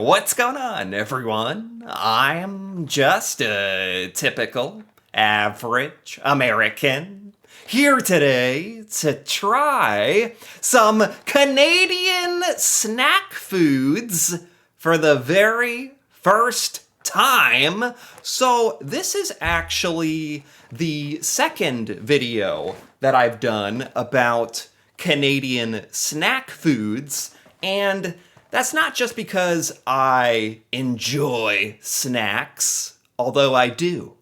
What's going on, everyone? I'm just a typical, average American here today to try some Canadian snack foods for the very first time. So, this is actually the second video that I've done about Canadian snack foods, and that's not just because I enjoy snacks, although I do.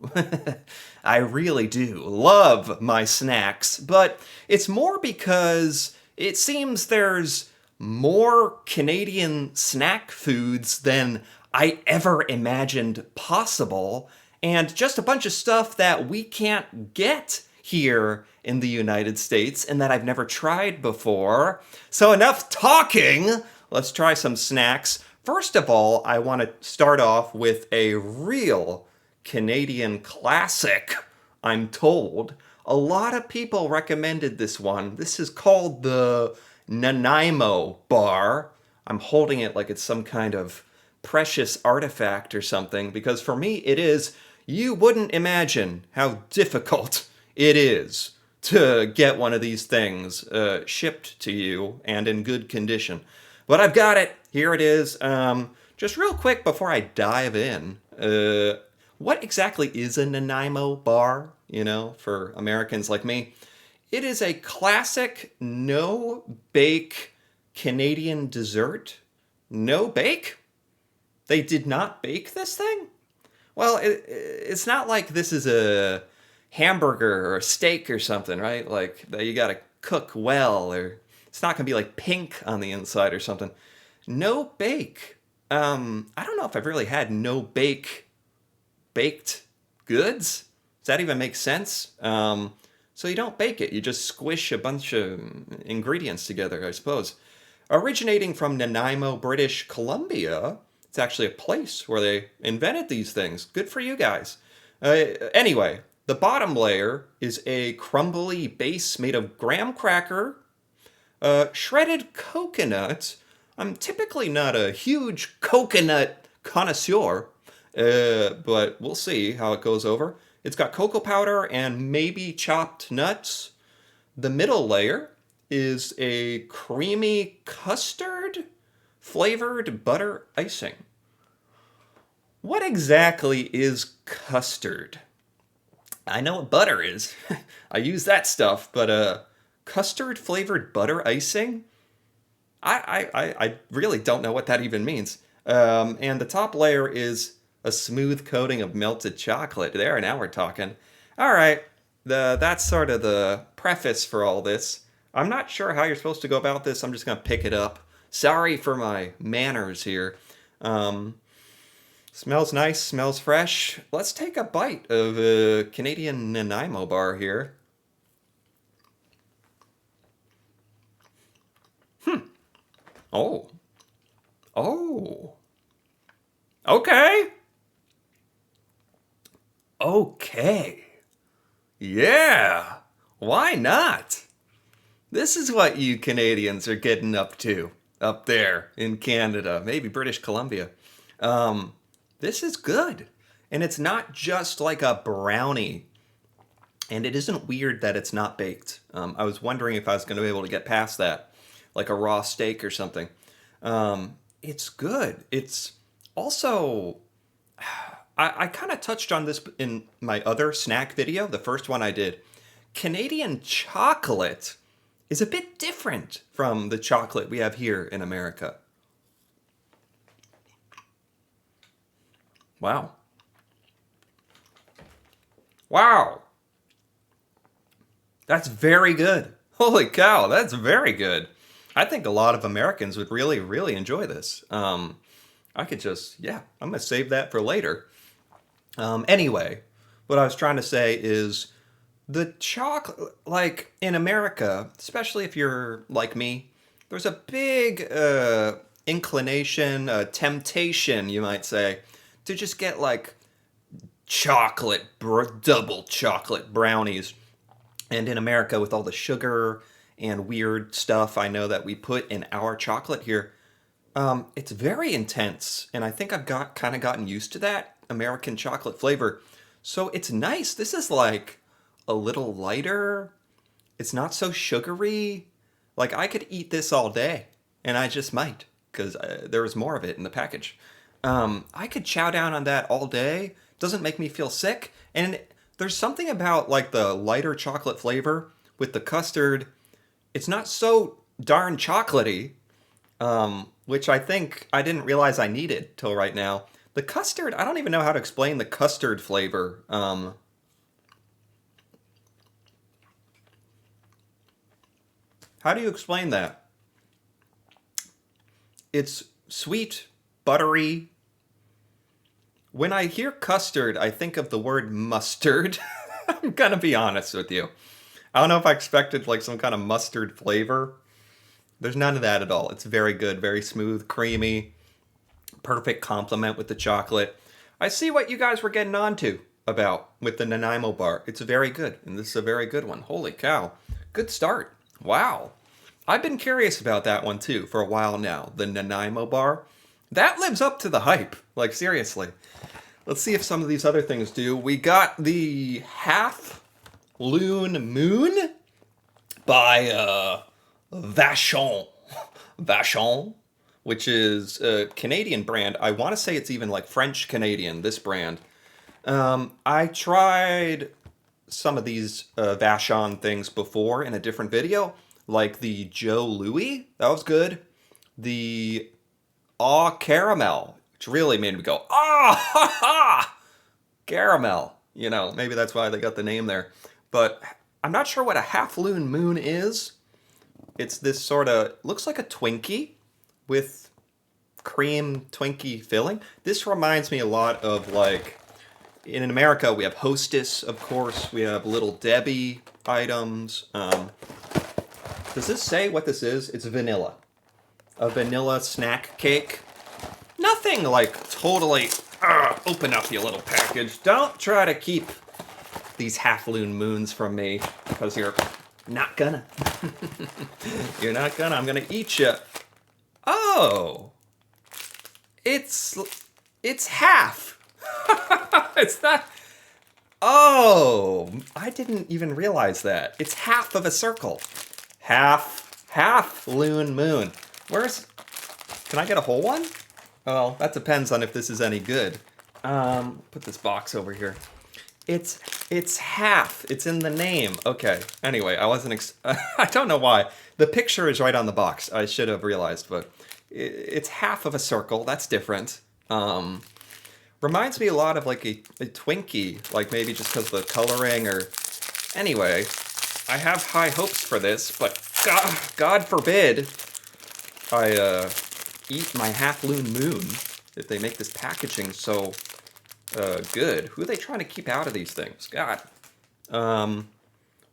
I really do love my snacks, but it's more because it seems there's more Canadian snack foods than I ever imagined possible, and just a bunch of stuff that we can't get here in the United States and that I've never tried before. So, enough talking! Let's try some snacks. First of all, I want to start off with a real Canadian classic, I'm told. A lot of people recommended this one. This is called the Nanaimo bar. I'm holding it like it's some kind of precious artifact or something, because for me it is. You wouldn't imagine how difficult it is to get one of these things shipped to you and in good condition. But I've got it. Here it is. Just real quick before I dive in, what exactly is a Nanaimo bar, for Americans like me? It is a classic no-bake Canadian dessert. No bake? They did not bake this thing? Well, it's not like this is a hamburger or a steak or something, right? Like that you gotta cook well, or it's not gonna be like pink on the inside or something. No bake. I don't know if I've really had no bake baked goods. Does that even make sense? So you don't bake it, you just squish a bunch of ingredients together, I suppose. Originating from Nanaimo, British Columbia, it's actually a place where they invented these things. Good for you guys. Anyway, the bottom layer is a crumbly base made of graham cracker, shredded coconut. I'm typically not a huge coconut connoisseur, but we'll see how it goes over. It's got cocoa powder and maybe chopped nuts. The middle layer is a creamy custard flavored butter icing. What exactly is custard? I know what butter is. I use that stuff, but custard flavored butter icing? I really don't know what that even means. And the top layer is a smooth coating of melted chocolate. There, now we're talking. All right, that's sort of the preface for all this. I'm not sure how you're supposed to go about this. I'm just going to pick it up. Sorry for my manners here. Smells nice, smells fresh. Let's take a bite of a Canadian Nanaimo bar here. Oh. Oh. Okay. Okay. Yeah. Why not? This is what you Canadians are getting up to up there in Canada, maybe British Columbia. This is good. And it's not just like a brownie. And it isn't weird that it's not baked. I was wondering if I was going to be able to get past that, like a raw steak or something. It's good. It's also, I kind of touched on this in my other snack video, the first one I did. Canadian chocolate is a bit different from the chocolate we have here in America. Wow. Wow. That's very good. Holy cow, that's very good. I think a lot of Americans would really, really enjoy this. I could just, yeah, I'm going to save that for later. Anyway, what I was trying to say is the chocolate, like in America, especially if you're like me, there's a big inclination, temptation, you might say, to just get like double chocolate brownies. And in America, with all the sugar and weird stuff I know that we put in our chocolate here, It's very intense, and I think I've got kind of gotten used to that American chocolate flavor. So it's nice. This is like a little lighter. It's not so sugary. Like I could eat this all day, and I just might because there was more of it in the package. I could chow down on that all day. Doesn't make me feel sick, and there's something about like the lighter chocolate flavor with the custard. It's not so darn chocolatey, which I think I didn't realize I needed till right now. The custard, I don't even know how to explain the custard flavor. How do you explain that? It's sweet, buttery. When I hear custard, I think of the word mustard. I'm gonna be honest with you. I don't know if I expected like some kind of mustard flavor. There's none of that at all. It's very good, very smooth, creamy, perfect complement with the chocolate. I see what you guys were getting onto about with the Nanaimo bar. It's very good, and this is a very good one. Holy cow. Good start. Wow. I've been curious about that one too for a while now. The Nanaimo bar. That lives up to the hype. Like, seriously. Let's see if some of these other things do. We got the Half Loon Moon by Vachon. Vachon, which is a Canadian brand. I want to say it's even like French Canadian, this brand. I tried some of these Vachon things before in a different video, like the Joe Louis. That was good. The Aw Caramel, which really made me go, ah, ha, ha, caramel. You know, maybe that's why they got the name there. But I'm not sure what a Half Loon Moon is. It's this sort of, looks like a Twinkie with cream Twinkie filling. This reminds me a lot of like, in America we have Hostess, of course. We have Little Debbie items. Does this say what this is? It's vanilla. A vanilla snack cake. Nothing like totally, open up your little package. Don't try to keep these Half Loon Moons from me because you're not gonna. You're not gonna. I'm gonna eat you. Oh, it's half. It's not. Oh, I didn't even realize that. It's half of a circle. Half Loon Moon. Where's? Can I get a whole one? Well, that depends on if this is any good. Put this box over here. It's half. It's in the name. Okay. Anyway, I wasn't. I don't know why. The picture is right on the box. I should have realized, but it's half of a circle. That's different. Reminds me a lot of like a Twinkie, like maybe just because of the coloring or. Anyway, I have high hopes for this, but God forbid I eat my Half Loon Moon if they make this packaging so good. Who are they trying to keep out of these things? God.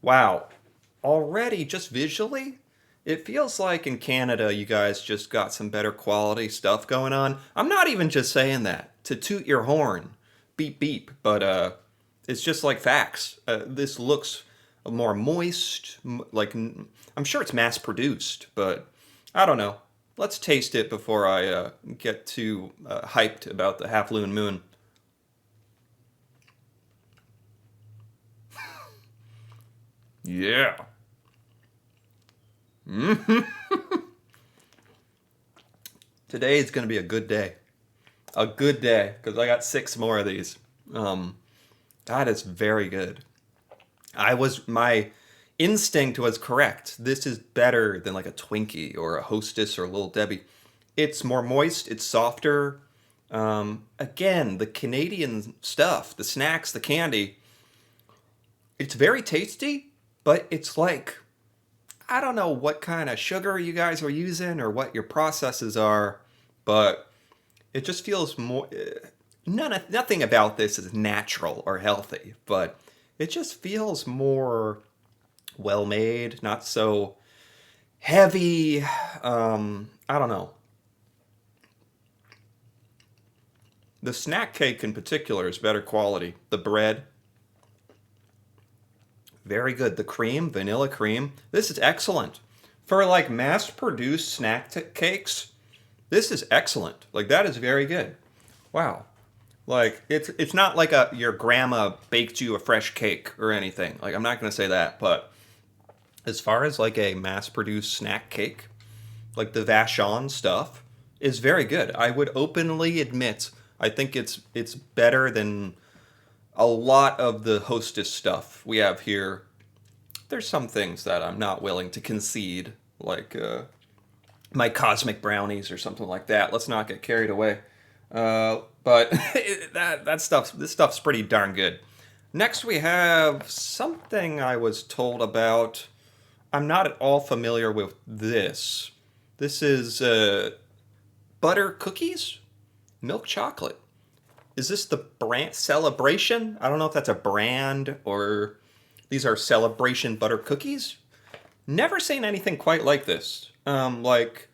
Wow. Already, just visually, it feels like in Canada you guys just got some better quality stuff going on. I'm not even just saying that to toot your horn. Beep beep. But it's just like facts. This looks more moist. I'm sure it's mass produced, but I don't know. Let's taste it before I get too hyped about the Half Loon Moon. Yeah. Today is going to be a good day. A good day, because I got 6 more of these. That is very good. My instinct was correct. This is better than like a Twinkie or a Hostess or a Little Debbie. It's more moist, it's softer. Again, the Canadian stuff, the snacks, the candy, it's very tasty, but it's like, I don't know what kind of sugar you guys are using or what your processes are, but it just feels more. Nothing about this is natural or healthy, but it just feels more well made, not so heavy. I don't know. The snack cake in particular is better quality. The bread, very good. The cream, vanilla cream. This is excellent. For like mass produced cakes, This is excellent. Like that is very good. Wow. Like it's not like a your grandma baked you a fresh cake or anything. Like I'm not gonna say that, but as far as like a mass-produced snack cake, like the Vachon stuff is very good. I would openly admit I think it's better than a lot of the Hostess stuff we have here. There's some things that I'm not willing to concede, like my cosmic brownies or something like that. Let's not get carried away. But this stuff's pretty darn good. Next, we have something I was told about. I'm not at all familiar with this. This is butter cookies, milk chocolate. Is this the brand Celebration? I don't know if that's a brand or these are Celebration butter cookies. Never seen anything quite like this. Like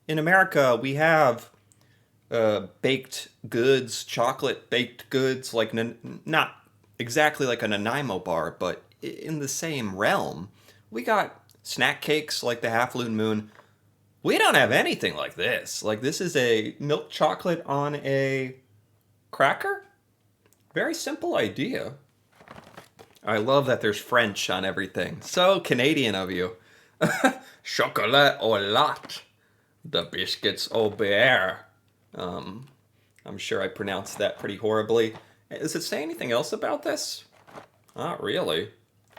in America, we have baked goods, chocolate baked goods, like not exactly like a Nanaimo bar, but in the same realm. We got snack cakes like the Half Moon. We don't have anything like this. Like this is a milk chocolate on a cracker. Very simple idea. I love that there's French on everything. So Canadian of you. Chocolat au latte. The biscuits au beurre. I'm sure I pronounced that pretty horribly. Does it say anything else about this? Not really.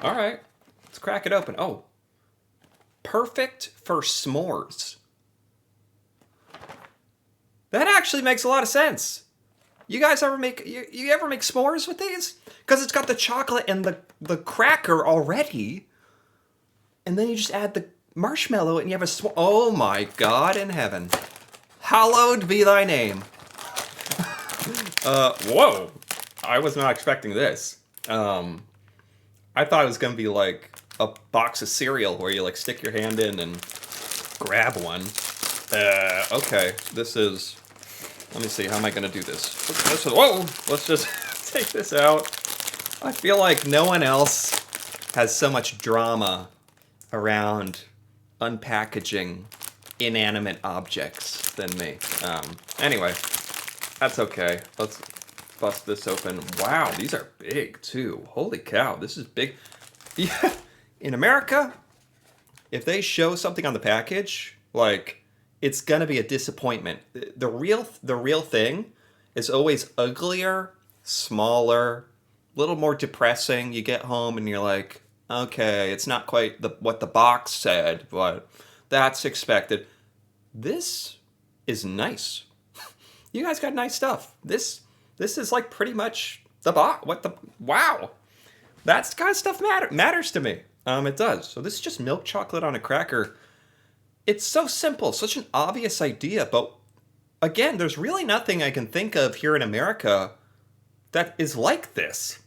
All right, let's crack it open. Oh, perfect for s'mores. That actually makes a lot of sense. You guys ever make you ever make s'mores with these? Because it's got the chocolate and the cracker already, and then you just add the marshmallow and you have a s'more. Oh my God in heaven. Hallowed be thy name. Whoa. I was not expecting this. I thought it was going to be like a box of cereal where you like stick your hand in and grab one. Okay. This is... Let me see. How am I going to do this? Whoa! Let's just take this out. I feel like no one else has so much drama around unpackaging inanimate objects than me. Anyway, that's okay. Let's bust this open. Wow, these are big too. Holy cow, this is big. Yeah, in America, if they show something on the package, like it's gonna be a disappointment. The real thing is always uglier, smaller, a little more depressing. You get home and you're like, okay, it's not quite what the box said, but that's expected. This is nice. You guys got nice stuff. This is like pretty much the box. Wow. That kind of stuff matters to me. It does. So this is just milk chocolate on a cracker. It's so simple, such an obvious idea, but again, there's really nothing I can think of here in America that is like this.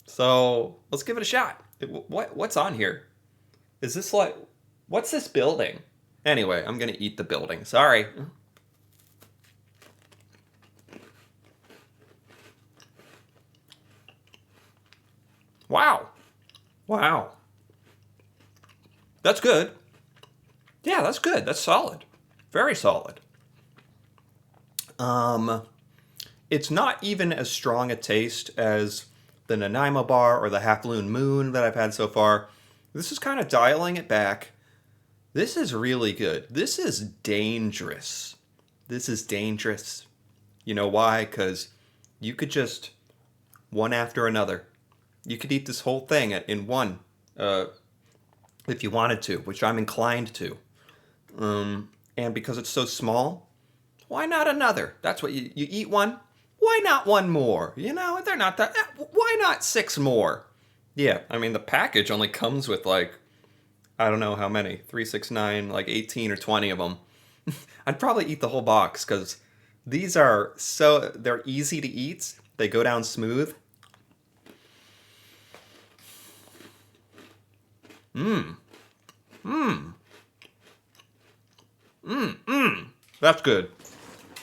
So let's give it a shot. What's on here? Is this like, what's this building? Anyway, I'm gonna eat the building. Sorry. Wow. Wow. That's good. Yeah, that's good. That's solid. Very solid. It's not even as strong a taste as the Nanaimo bar or the Half Moon that I've had so far. This is kind of dialing it back. This is really good. This is dangerous. This is dangerous. You know why? Because you could just one after another. You could eat this whole thing in one if you wanted to, which I'm inclined to. And because it's so small, why not another? That's what you eat one. Why not one more? You know, they're not that. Why not 6 more? Yeah, I mean, the package only comes with like, I don't know how many, 3, 6, 9, like 18 or 20 of them. I'd probably eat the whole box because these are they're easy to eat. They go down smooth. That's good.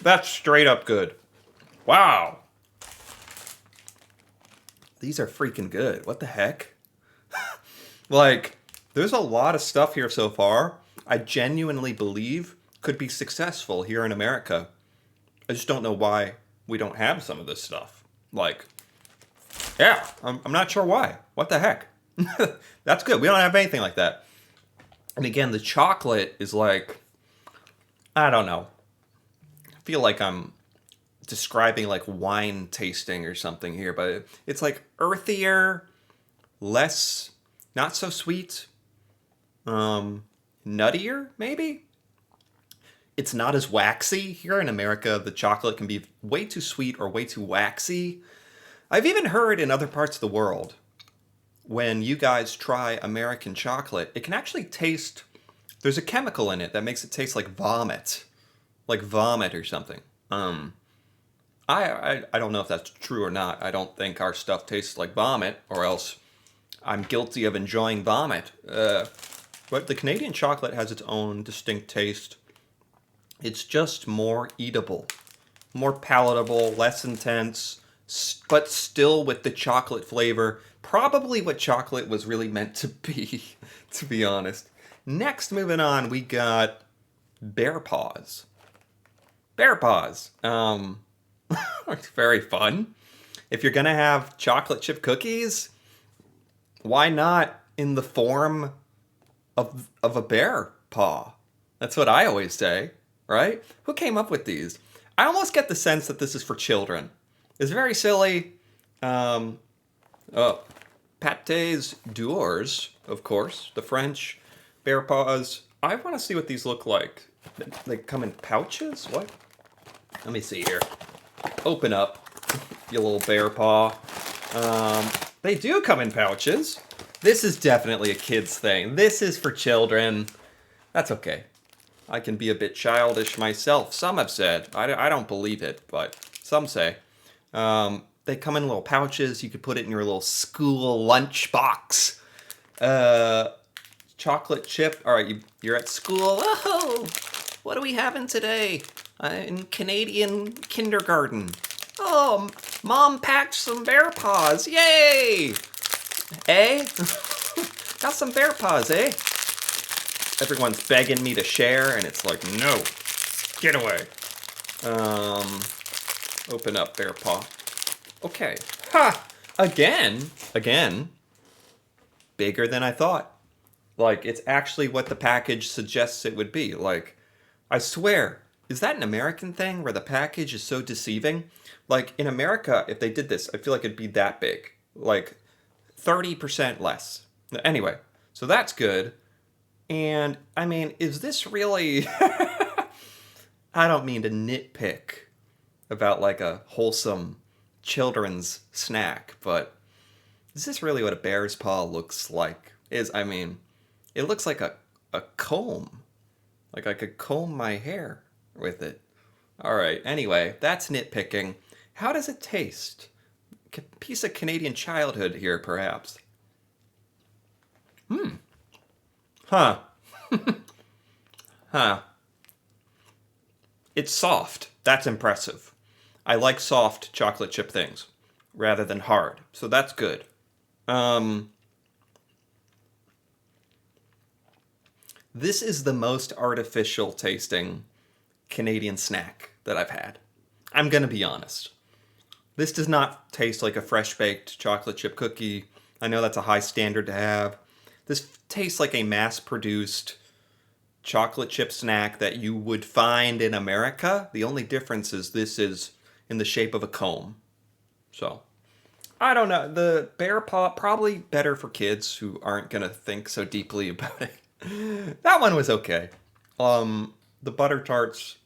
That's straight up good. Wow. These are freaking good. What the heck? Like, there's a lot of stuff here so far. I genuinely believe could be successful here in America. I just don't know why we don't have some of this stuff. Like, yeah, I'm not sure why. What the heck? That's good. We don't have anything like that. And again, the chocolate is like, I don't know. I feel like I'm describing like wine tasting or something here, but it's like earthier, less, not so sweet, nuttier maybe. It's not as waxy. Here in America, the chocolate can be way too sweet or way too waxy. I've even heard in other parts of the world, when you guys try American chocolate, it can actually taste, there's a chemical in it that makes it taste like vomit or something. I don't know if that's true or not. I don't think our stuff tastes like vomit, or else I'm guilty of enjoying vomit. But the Canadian chocolate has its own distinct taste. It's just more eatable, more palatable, less intense, but still with the chocolate flavor. Probably what chocolate was really meant to be, to be honest. Next, moving on, we got Bear Paws. Bear Paws. It's very fun. If you're gonna have chocolate chip cookies, why not in the form of a bear paw? That's what I always say, right? Who came up with these? I almost get the sense that this is for children. It's very silly. Oh, Pâtés d'ours, of course, the French bear paws. I want to see what these look like. They come in pouches? What? Let me see here. Open up, you little bear paw. They do come in pouches. This is definitely a kid's thing. This is for children. That's okay. I can be a bit childish myself. Some have said. I don't believe it, but some say. They come in little pouches. You could put it in your little school lunch box. Chocolate chip. All right, you're at school. Oh, what are we having today? In Canadian kindergarten. Oh, Mom packed some bear paws. Yay! Eh? Got some bear paws, eh? Everyone's begging me to share, and it's like, no, get away. Open up bear paw. Okay. Ha! Again, bigger than I thought. Like, it's actually what the package suggests it would be. Like, I swear, is that an American thing where the package is so deceiving? Like, in America, if they did this, I feel like it'd be that big. Like, 30% less. Anyway, so that's good. And, I mean, is this really... I don't mean to nitpick about, like, a wholesome children's snack, but is this really what a bear's paw looks like? I mean, it looks like a comb. Like I could comb my hair with it. All right, anyway, that's nitpicking. How does it taste? Piece of Canadian childhood here, perhaps. Huh. Huh. It's soft. That's impressive. I like soft chocolate chip things rather than hard, so that's good. This is the most artificial tasting Canadian snack that I've had. I'm gonna be honest. This does not taste like a fresh baked chocolate chip cookie. I know that's a high standard to have. This tastes like a mass produced chocolate chip snack that you would find in America. The only difference is this is in the shape of a comb. So, I don't know. The bear paw, probably better for kids who aren't gonna think so deeply about it. That one was okay. The butter tarts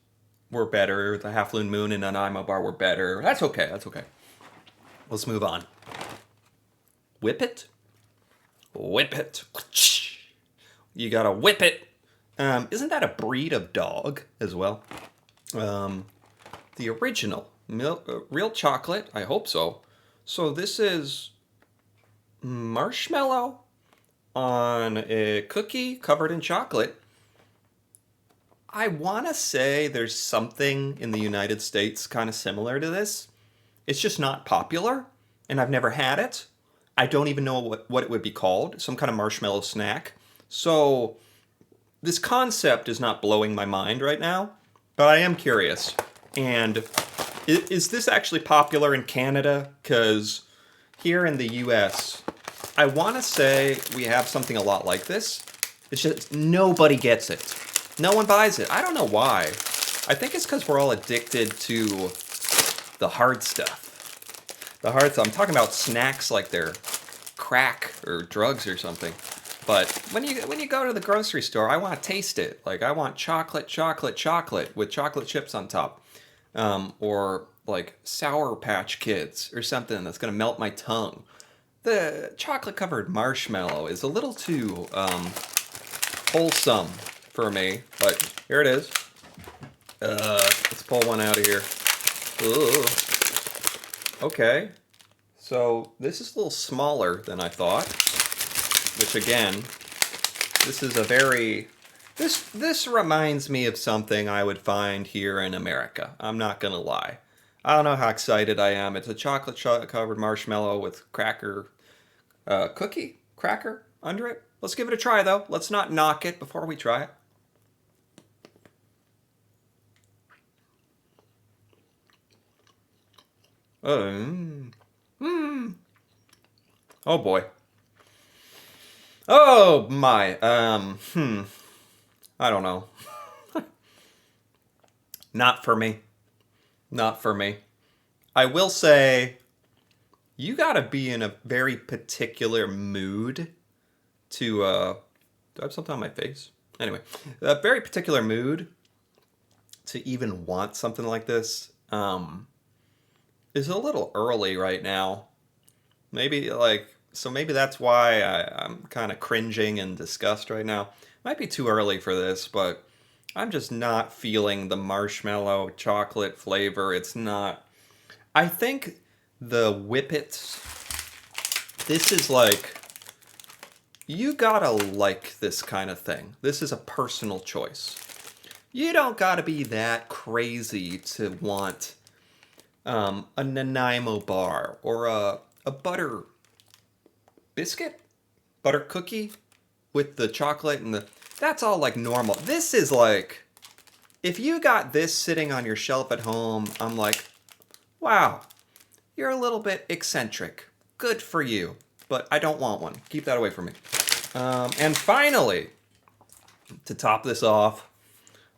were better. The Half Moon Moon and Nanaimo bar were better. That's okay. That's okay. Let's move on. Whip it. Whip it. You gotta whip it. Isn't that a breed of dog as well? The original real chocolate. I hope so. So this is marshmallow on a cookie covered in chocolate. I want to say there's something in the United States kind of similar to this. It's just not popular, and I've never had it. I don't even know what it would be called. Some kind of marshmallow snack. So this concept is not blowing my mind right now, but I am curious. And is this actually popular in Canada? Because here in the US, I want to say we have something a lot like this. It's just nobody gets it. No one buys it. I don't know why. I think it's because we're all addicted to the hard stuff. The hard stuff. I'm talking about snacks like they're crack or drugs or something. But when you go to the grocery store, I want to taste it. Like I want chocolate with chocolate chips on top, or like Sour Patch Kids or something that's gonna melt my tongue. The chocolate covered marshmallow is a little too wholesome for me, but here it is. Let's pull one out of here. Ugh. Okay, so this is a little smaller than I thought. Which again, this is a very, this reminds me of something I would find here in America. I'm not gonna lie. I don't know how excited I am. It's a chocolate covered marshmallow with cracker, cookie cracker under it. Let's give it a try though. Let's not knock it before we try it. Oh boy. Oh my. I don't know. Not for me. Not for me. I will say you gotta be in a very particular mood to do I have something on my face? Anyway, a very particular mood to even want something like this. Is a little early right now. Maybe maybe that's why I'm kind of cringing and disgust right now. Might be too early for this, but I'm just not feeling the marshmallow chocolate flavor. It's not. I think the Whippets, this is like, you gotta like this kind of thing. This is a personal choice. You don't gotta be that crazy to want a Nanaimo bar or a butter biscuit, butter cookie with the chocolate and the, that's all like normal. This is like, if you got this sitting on your shelf at home, I'm like, wow, you're a little bit eccentric. Good for you, but I don't want one. Keep that away from me. And finally, to top this off,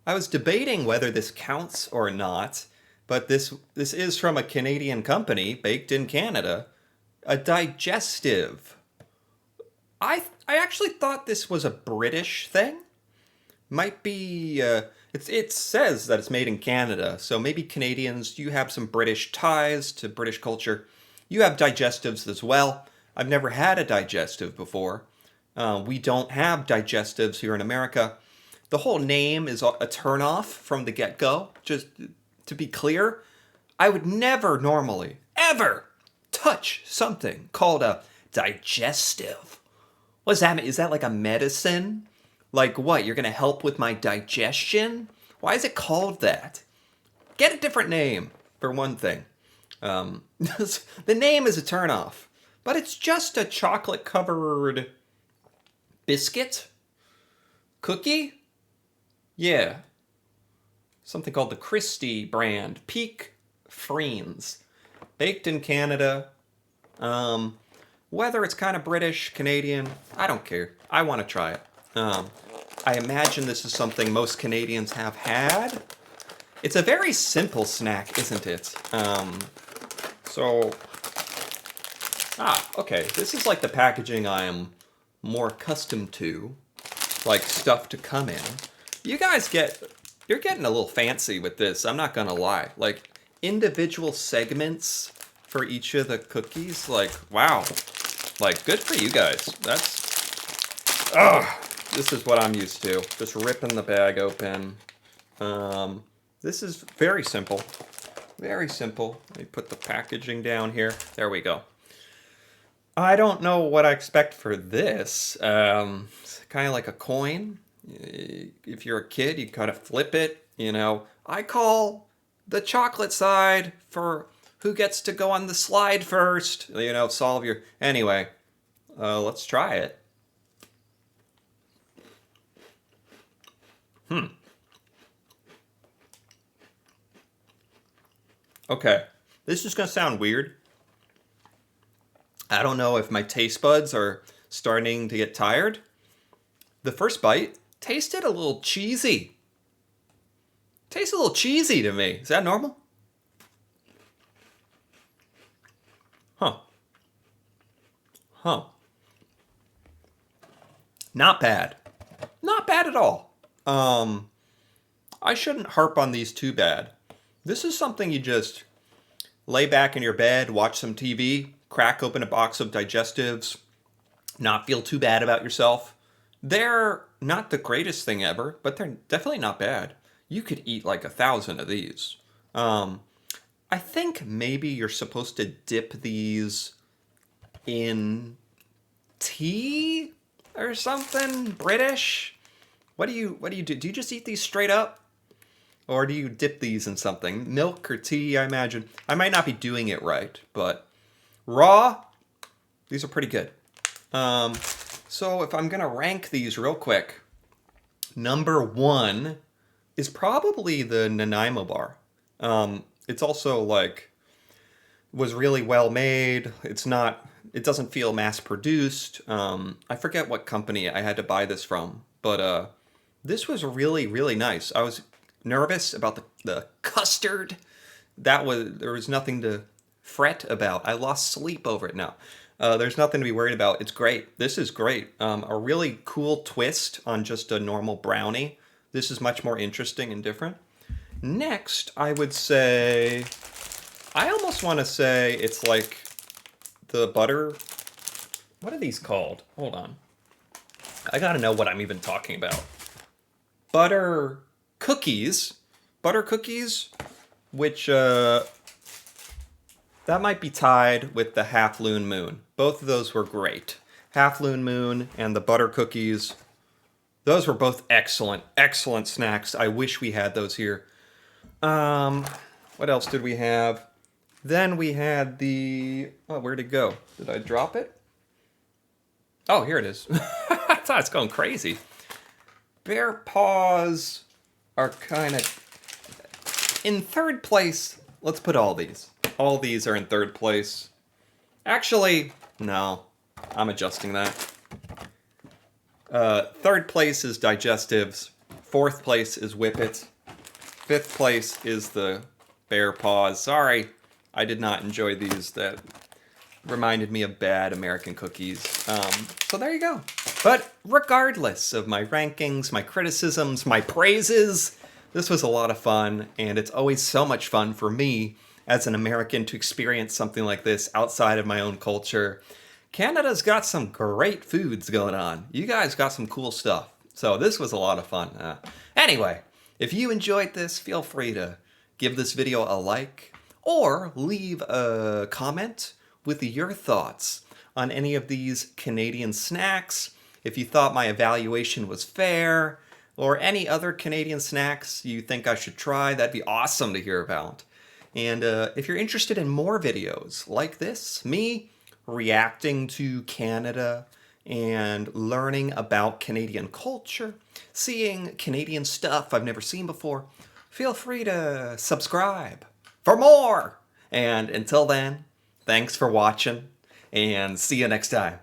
I was debating whether this counts or not, but this is from a Canadian company, baked in Canada, a digestive. I actually thought this was a British thing. Might be, it says that it's made in Canada, so maybe Canadians, you have some British ties to British culture. You have digestives as well. I've never had a digestive before. We don't have digestives here in America. The whole name is a turnoff from the get-go. Just to be clear, I would never normally, ever touch something called a digestive. What does that mean? Is that like a medicine? Like what? You're going to help with my digestion? Why is it called that? Get a different name, for one thing. The name is a turnoff, but it's just a chocolate-covered biscuit? Cookie? Yeah. Something called the Christie brand. Peak Freens. Baked in Canada. Whether it's kind of British, Canadian, I don't care. I want to try it. I imagine this is something most Canadians have had. It's a very simple snack, isn't it? Okay. This is like the packaging I am more accustomed to. Like stuff to come in. You guys you're getting a little fancy with this, I'm not gonna lie. Like individual segments for each of the cookies, like wow. Like good for you guys. This is what I'm used to. Just ripping the bag open. This is very simple. Very simple. Let me put the packaging down here. There we go. I don't know what I expect for this. It's kind of like a coin. If you're a kid, you kind of flip it, you know. I call the chocolate side for who gets to go on the slide first, you know, solve your... Anyway, let's try it. Okay, this is gonna sound weird. I don't know if my taste buds are starting to get tired. The first bite tasted a little cheesy. Tastes a little cheesy to me. Is that normal? Huh. Huh. Not bad. Not bad at all. I shouldn't harp on these too bad. This is something you just lay back in your bed, watch some TV, crack open a box of digestives, not feel too bad about yourself. They're not the greatest thing ever, but they're definitely not bad. You could eat like 1,000 of these. Um, I think maybe you're supposed to dip these in tea or something British. What do you do? Do you just eat these straight up? Or do you dip these in something? Milk or tea, I imagine. I might not be doing it right, but raw, these are pretty good. Um, so if I'm gonna rank these real quick, number one is probably the Nanaimo bar. It's also like was really well made. It's not. It doesn't feel mass produced. I forget what company I had to buy this from, but this was really nice. I was nervous about the custard. There was nothing to fret about. I lost sleep over it now. There's nothing to be worried about. It's great. This is great. A really cool twist on just a normal brownie. This is much more interesting and different. Next, I would say, I almost want to say it's like the butter. What are these called? Hold on. I gotta know what I'm even talking about. Butter cookies. Butter cookies, which that might be tied with the Half Loon Moon. Both of those were great. Half Loon Moon and the butter cookies. Those were both excellent snacks. I wish we had those here. What else did we have? Then we had the... Oh, where'd it go? Did I drop it? Oh, here it is. I thought it's going crazy. Bear paws are kind of... In third place, let's put all these. All these are in third place. Actually, no. I'm adjusting that. Third place is digestives. Fourth place is whippets. Fifth place is the bear paws. Sorry, I did not enjoy these. That reminded me of bad American cookies. So there you go. But regardless of my rankings, my criticisms, my praises, this was a lot of fun, and it's always so much fun for me as an American to experience something like this outside of my own culture. Canada's got some great foods going on. You guys got some cool stuff. So this was a lot of fun. Anyway, if you enjoyed this, feel free to give this video a like or leave a comment with your thoughts on any of these Canadian snacks. If you thought my evaluation was fair, or any other Canadian snacks you think I should try, that'd be awesome to hear about. And if you're interested in more videos like this, me reacting to Canada and learning about Canadian culture, seeing Canadian stuff I've never seen before, feel free to subscribe for more. And until then, thanks for watching, and see you next time.